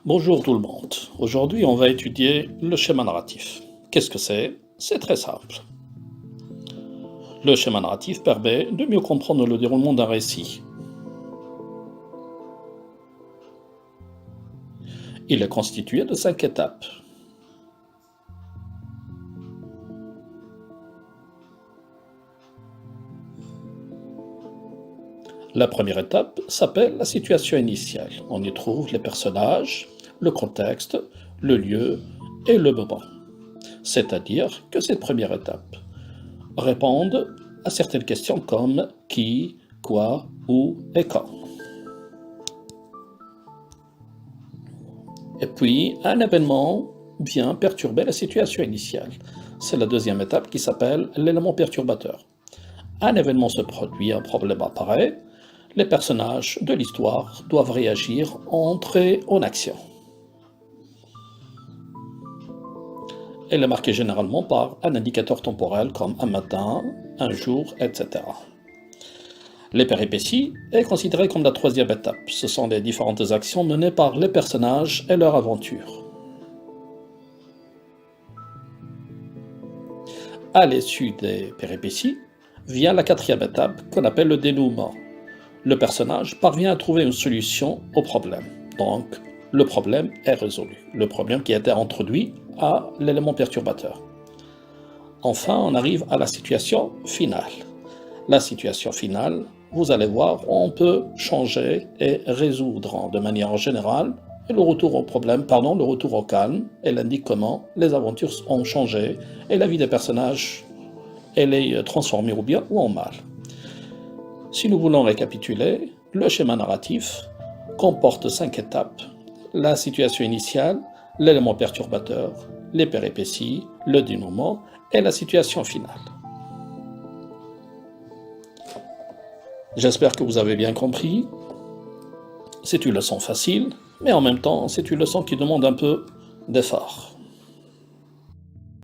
Bonjour tout le monde. Aujourd'hui, on va étudier le schéma narratif. Qu'est-ce que c'est? C'est très simple. Le schéma narratif permet de mieux comprendre le déroulement d'un récit. Il est constitué de 5 étapes. La première étape s'appelle la situation initiale. On y trouve les personnages, le contexte, le lieu et le moment. C'est-à-dire que cette première étape répond à certaines questions comme qui, quoi, où et quand. Et puis, un événement vient perturber la situation initiale. C'est la deuxième étape qui s'appelle l'élément perturbateur. Un événement se produit, un problème apparaît, les personnages de l'histoire doivent réagir, entrer en action. Elle est marquée généralement par un indicateur temporel comme un matin, un jour, etc. Les péripéties est considérée comme la troisième étape. Ce sont les différentes actions menées par les personnages et leur aventure. À l'issue des péripéties, vient la quatrième étape qu'on appelle le dénouement. Le personnage parvient à trouver une solution au problème. Donc, le problème est résolu. Le problème qui a été introduit à l'élément perturbateur. Enfin, on arrive à la situation finale. La situation finale, vous allez voir, on peut changer et résoudre de manière générale le retour au problème, le retour au calme. Elle indique comment les aventures ont changé et la vie des personnages, elle est transformée au bien ou en mal. Si nous voulons récapituler, le schéma narratif comporte 5 étapes. La situation initiale, l'élément perturbateur, les péripéties, le dénouement et la situation finale. J'espère que vous avez bien compris. C'est une leçon facile, mais en même temps, c'est une leçon qui demande un peu d'effort.